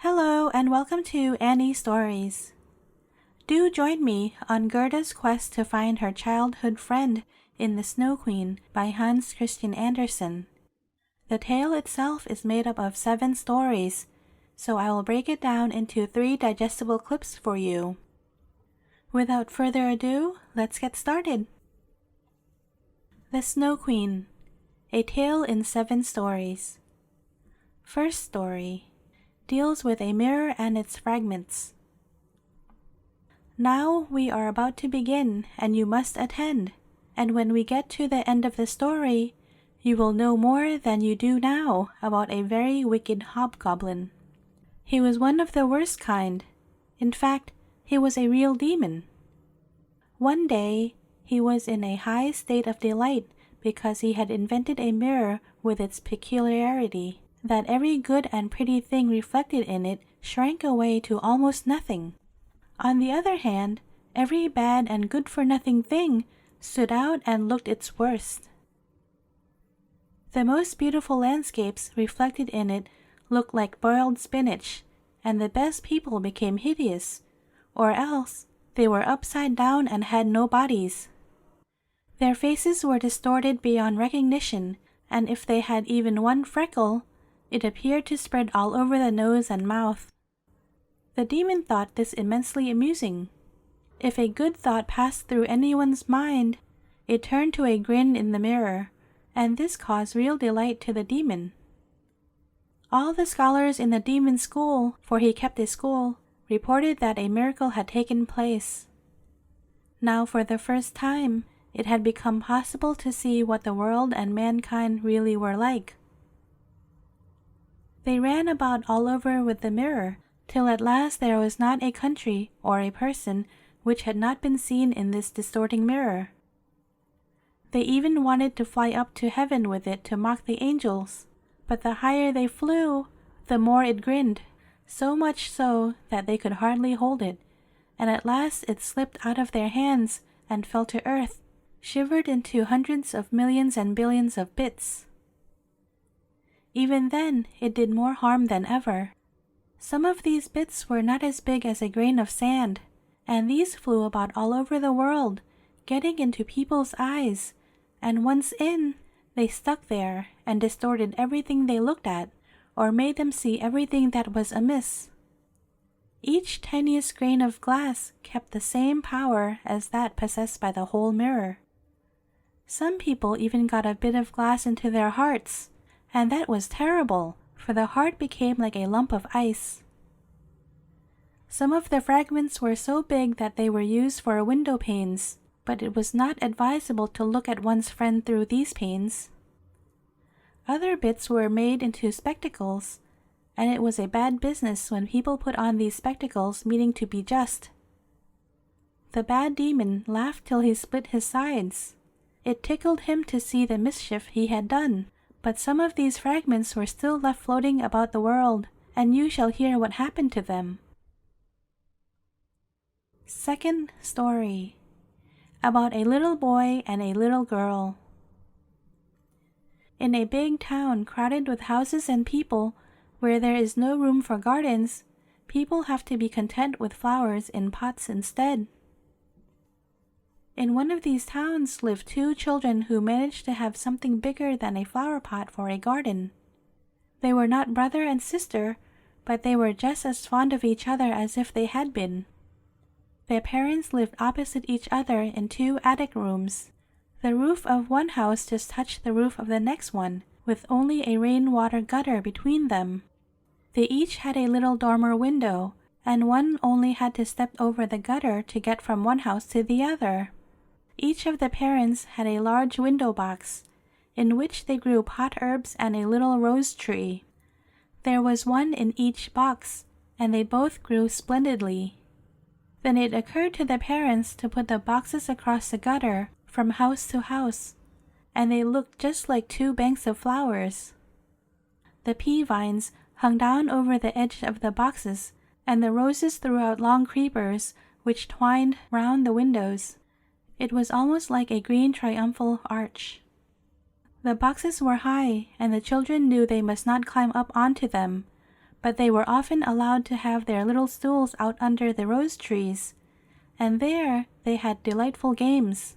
Hello and welcome to Annie Stories. Do join me on Gerda's quest to find her childhood friend in The Snow Queen by Hans Christian Andersen. The tale itself is made up of 7 stories, so I will break it down into 3 digestible clips for you. Without further ado, let's get started. The Snow Queen, a tale in 7 stories. First story deals with a mirror and its fragments. Now we are about to begin, and you must attend, and when we get to the end of the story, you will know more than you do now about a very wicked hobgoblin. He was one of the worst kind. In fact, he was a real demon. One day, he was in a high state of delight because he had invented a mirror with its peculiarity that every good and pretty thing reflected in it shrank away to almost nothing. On the other hand, every bad and good-for-nothing thing stood out and looked its worst. The most beautiful landscapes reflected in it looked like boiled spinach, and the best people became hideous, or else they were upside down and had no bodies. Their faces were distorted beyond recognition, and if they had even one freckle, it appeared to spread all over the nose and mouth. The demon thought this immensely amusing. If a good thought passed through anyone's mind, it turned to a grin in the mirror, and this caused real delight to the demon. All the scholars in the demon's school, for he kept a school, reported that a miracle had taken place. Now for the first time, it had become possible to see what the world and mankind really were like. They ran about all over with the mirror, till at last there was not a country or a person which had not been seen in this distorting mirror. They even wanted to fly up to heaven with it to mock the angels, but the higher they flew, the more it grinned, so much so that they could hardly hold it, and at last it slipped out of their hands and fell to earth, shivered into hundreds of millions and billions of bits. Even then, it did more harm than ever. Some of these bits were not as big as a grain of sand, and these flew about all over the world, getting into people's eyes, and once in, they stuck there and distorted everything they looked at, or made them see everything that was amiss. Each tiniest grain of glass kept the same power as that possessed by the whole mirror. Some people even got a bit of glass into their hearts, and that was terrible, for the heart became like a lump of ice. Some of the fragments were so big that they were used for window panes, but it was not advisable to look at one's friend through these panes. Other bits were made into spectacles, and it was a bad business when people put on these spectacles meaning to be just. The bad demon laughed till he split his sides. It tickled him to see the mischief he had done. But some of these fragments were still left floating about the world, and you shall hear what happened to them. Second story, about a little boy and a little girl. In a big town crowded with houses and people, where there is no room for gardens, people have to be content with flowers in pots instead. In one of these towns lived 2 children who managed to have something bigger than a flower pot for a garden. They were not brother and sister, but they were just as fond of each other as if they had been. Their parents lived opposite each other in 2 attic rooms. The roof of one house just touched the roof of the next one, with only a rainwater gutter between them. They each had a little dormer window, and one only had to step over the gutter to get from one house to the other. Each of the parents had a large window box, in which they grew pot herbs and a little rose tree. There was one in each box, and they both grew splendidly. Then it occurred to the parents to put the boxes across the gutter from house to house, and they looked just like 2 banks of flowers. The pea vines hung down over the edge of the boxes, and the roses threw out long creepers which twined round the windows. It was almost like a green triumphal arch. The boxes were high, and the children knew they must not climb up onto them, but they were often allowed to have their little stools out under the rose trees, and there they had delightful games.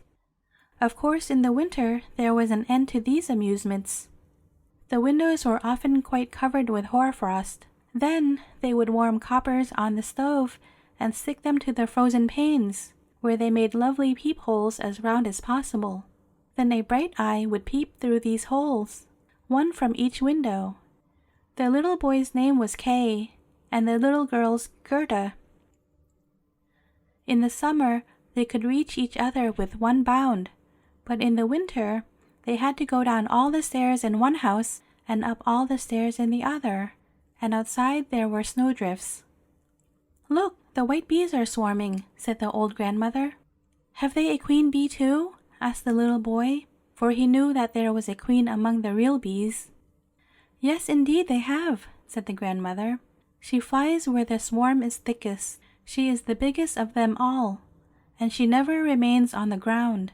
Of course, in the winter there was an end to these amusements. The windows were often quite covered with hoarfrost. Then they would warm coppers on the stove and stick them to the frozen panes, where they made lovely peepholes as round as possible. Then a bright eye would peep through these holes, one from each window. The little boy's name was Kay, and the little girl's Gerda. In the summer, they could reach each other with one bound, but in the winter, they had to go down all the stairs in one house and up all the stairs in the other, and outside there were snowdrifts. "Look, the white bees are swarming," said the old grandmother. "Have they a queen bee too?" asked the little boy, for he knew that there was a queen among the real bees. "Yes, indeed they have," said the grandmother. "She flies where the swarm is thickest. She is the biggest of them all, and she never remains on the ground.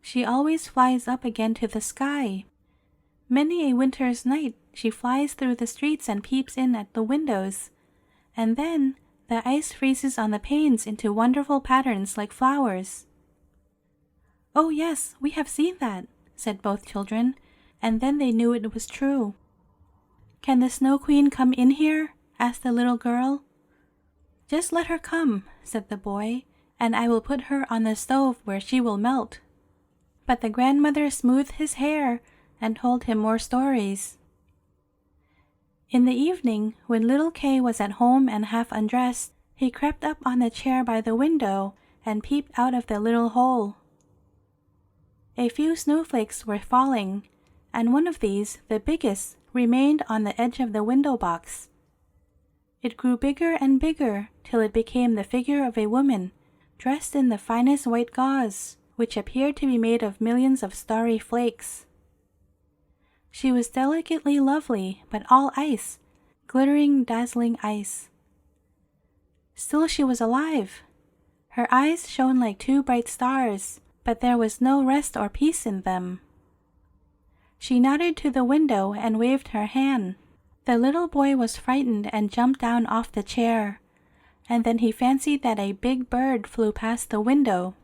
She always flies up again to the sky. Many a winter's night she flies through the streets and peeps in at the windows, and then the ice freezes on the panes into wonderful patterns like flowers." "Oh yes, we have seen that," said both children, and then they knew it was true. "Can the Snow Queen come in here?" asked the little girl. "Just let her come," said the boy, "and I will put her on the stove where she will melt." But the grandmother smoothed his hair and told him more stories. In the evening, when little Kay was at home and half undressed, he crept up on the chair by the window and peeped out of the little hole. A few snowflakes were falling, and one of these, the biggest, remained on the edge of the window box. It grew bigger and bigger till it became the figure of a woman, dressed in the finest white gauze, which appeared to be made of millions of starry flakes. She was delicately lovely, but all ice, glittering, dazzling ice. Still she was alive. Her eyes shone like two bright stars, but there was no rest or peace in them. She nodded to the window and waved her hand. The little boy was frightened and jumped down off the chair, and then he fancied that a big bird flew past the window.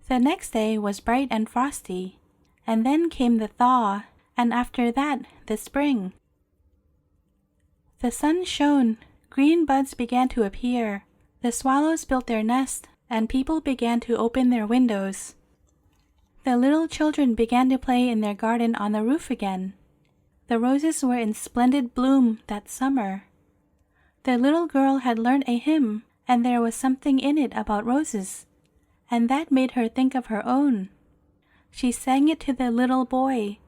The next day was bright and frosty, and then came the thaw, and after that the spring. The sun shone, green buds began to appear, the swallows built their nest, and people began to open their windows. The little children began to play in their garden on the roof again. The roses were in splendid bloom that summer. The little girl had learned a hymn, and there was something in it about roses, and that made her think of her own. She sang it to the little boy,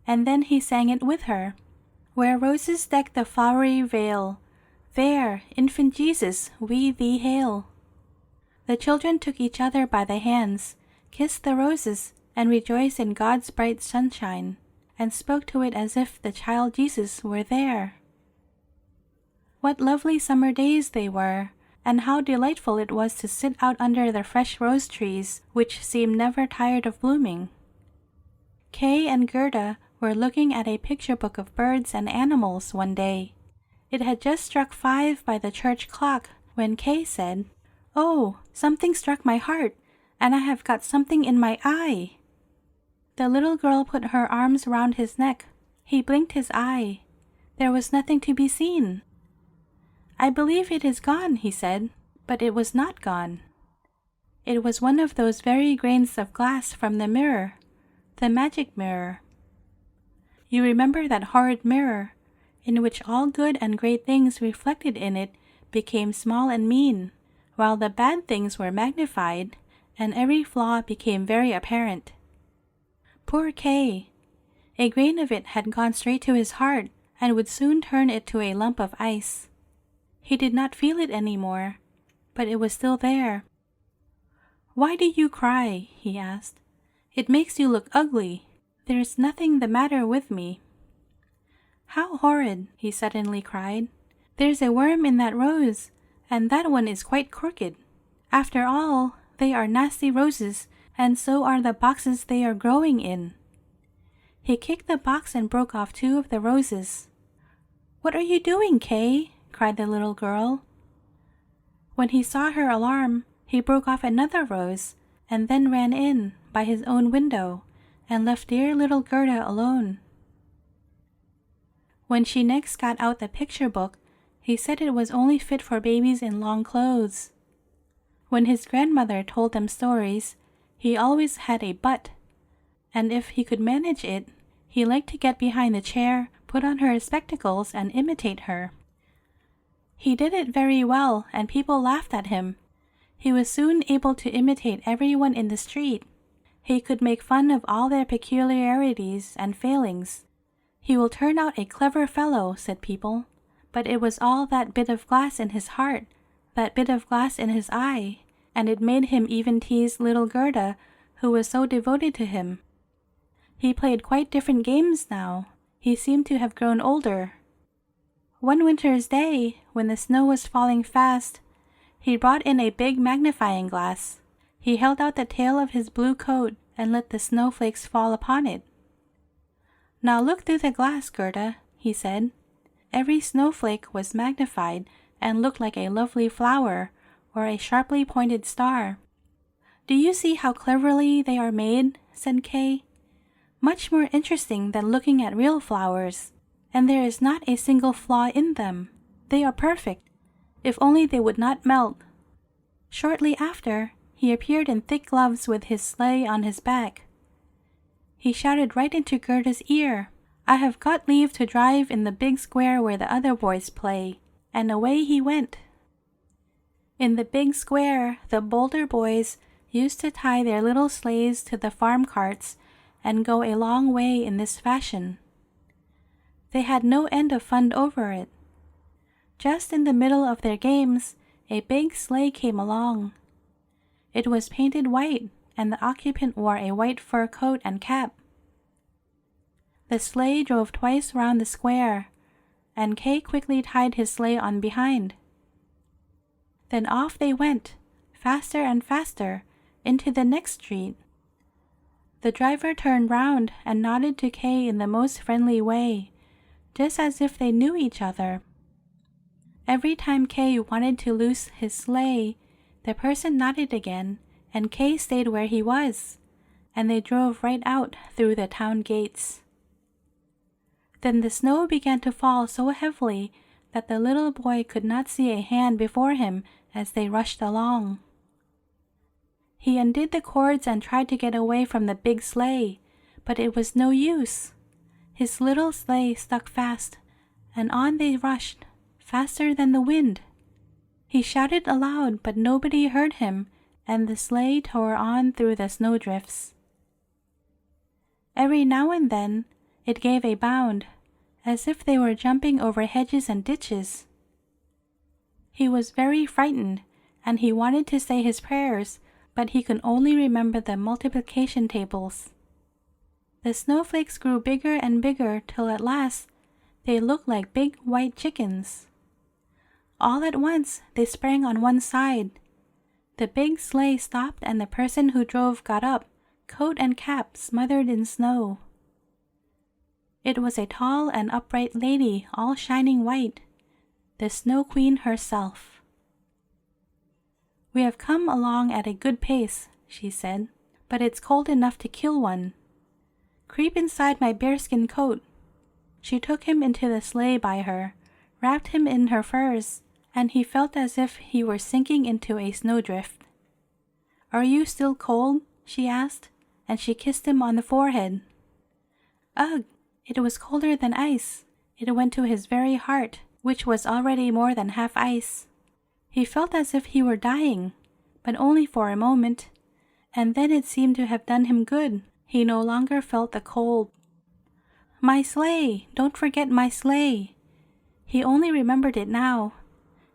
and then he sang it with her. "Where roses deck the flowery vale, there, infant Jesus, we thee hail." The children took each other by the hands, kissed the roses, and rejoiced in God's bright sunshine, and spoke to it as if the child Jesus were there. What lovely summer days they were, and how delightful it was to sit out under the fresh rose trees, which seemed never tired of blooming. Kay and Gerda were looking at a picture book of birds and animals one day. It had just struck 5 by the church clock when Kay said, "Oh, something struck my heart, and I have got something in my eye." The little girl put her arms round his neck. He blinked his eye. There was nothing to be seen. "I believe it is gone," he said, but it was not gone. It was one of those very grains of glass from the mirror, the magic mirror. You remember that horrid mirror, in which all good and great things reflected in it became small and mean, while the bad things were magnified, and every flaw became very apparent. Poor Kay! A grain of it had gone straight to his heart, and would soon turn it to a lump of ice. He did not feel it any more, but it was still there. "Why do you cry?" he asked. "It makes you look ugly. There is nothing the matter with me." "How horrid!" he suddenly cried. "There's a worm in that rose, and that one is quite crooked. After all, they are nasty roses, and so are the boxes they are growing in." He kicked the box and broke off 2 of the roses. "What are you doing, Kay?" cried the little girl. When he saw her alarm, he broke off another rose and then ran in by his own window and left dear little Gerda alone. When she next got out the picture book, he said it was only fit for babies in long clothes. When his grandmother told them stories, he always had a but, and if he could manage it, he liked to get behind the chair, put on her spectacles, and imitate her. He did it very well, and people laughed at him. He was soon able to imitate everyone in the street. He could make fun of all their peculiarities and failings. "He will turn out a clever fellow," said people. But it was all that bit of glass in his heart, that bit of glass in his eye, and it made him even tease little Gerda, who was so devoted to him. He played quite different games now. He seemed to have grown older. One winter's day, when the snow was falling fast, he brought in a big magnifying glass. He held out the tail of his blue coat and let the snowflakes fall upon it. "Now look through the glass, Gerda," he said. Every snowflake was magnified and looked like a lovely flower or a sharply pointed star. "Do you see how cleverly they are made?" said Kay. "Much more interesting than looking at real flowers, and there is not a single flaw in them. They are perfect, if only they would not melt." Shortly after, he appeared in thick gloves with his sleigh on his back. He shouted right into Gerda's ear, "I have got leave to drive in the big square where the other boys play," and away he went. In the big square, the bolder boys used to tie their little sleighs to the farm carts and go a long way in this fashion. They had no end of fun over it. Just in the middle of their games, a big sleigh came along. It was painted white, and the occupant wore a white fur coat and cap. The sleigh drove twice round the square, and Kay quickly tied his sleigh on behind. Then off they went, faster and faster, into the next street. The driver turned round and nodded to Kay in the most friendly way, just as if they knew each other. Every time Kay wanted to loose his sleigh, the person nodded again, and Kay stayed where he was, and they drove right out through the town gates. Then the snow began to fall so heavily that the little boy could not see a hand before him as they rushed along. He undid the cords and tried to get away from the big sleigh, but it was no use. His little sleigh stuck fast, and on they rushed, faster than the wind. He shouted aloud, but nobody heard him, and the sleigh tore on through the snowdrifts. Every now and then it gave a bound, as if they were jumping over hedges and ditches. He was very frightened, and he wanted to say his prayers, but he could only remember the multiplication tables. The snowflakes grew bigger and bigger till at last they looked like big white chickens. All at once they sprang on one side. The big sleigh stopped and the person who drove got up, coat and cap smothered in snow. It was a tall and upright lady, all shining white, the Snow Queen herself. "We have come along at a good pace," she said, "but it's cold enough to kill one. Creep inside my bearskin coat." She took him into the sleigh by her, wrapped him in her furs, and he felt as if he were sinking into a snowdrift. "Are you still cold?" she asked, and she kissed him on the forehead. Ugh! It was colder than ice. It went to his very heart, which was already more than half ice. He felt as if he were dying, but only for a moment, and then it seemed to have done him good. He no longer felt the cold. "My sleigh! Don't forget my sleigh!" He only remembered it now.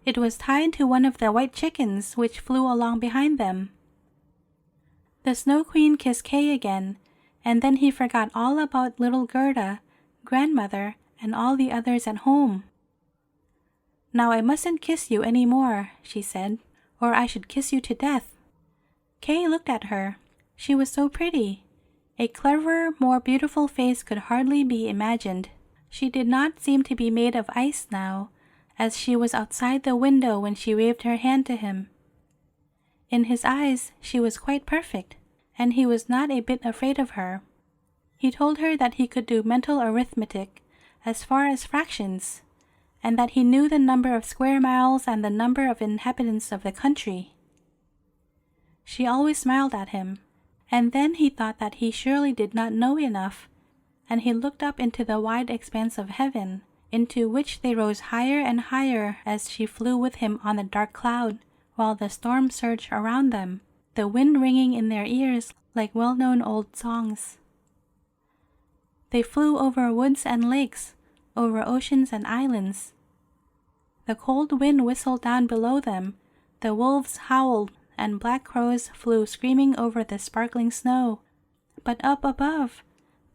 It was tied to one of the white chickens which flew along behind them. The Snow Queen kissed Kay again, and then he forgot all about little Gerda, grandmother, and all the others at home. "Now I mustn't kiss you any more," she said, "or I should kiss you to death." Kay looked at her. She was so pretty. A cleverer, more beautiful face could hardly be imagined. She did not seem to be made of ice now, as she was outside the window when she waved her hand to him. In his eyes, she was quite perfect, and he was not a bit afraid of her. He told her that he could do mental arithmetic as far as fractions, and that he knew the number of square miles and the number of inhabitants of the country. She always smiled at him, and then he thought that he surely did not know enough, and he looked up into the wide expanse of heaven, into which they rose higher and higher as she flew with him on a dark cloud, while the storm surged around them, the wind ringing in their ears like well-known old songs. They flew over woods and lakes, over oceans and islands. The cold wind whistled down below them, the wolves howled, and black crows flew screaming over the sparkling snow. But up above,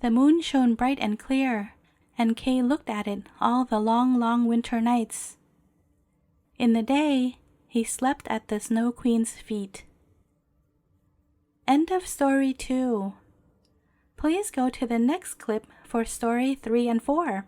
the moon shone bright and clear, and Kay looked at it all the long, long winter nights. In the day, he slept at the Snow Queen's feet. End of story 2. Please go to the next clip for story 3 and 4.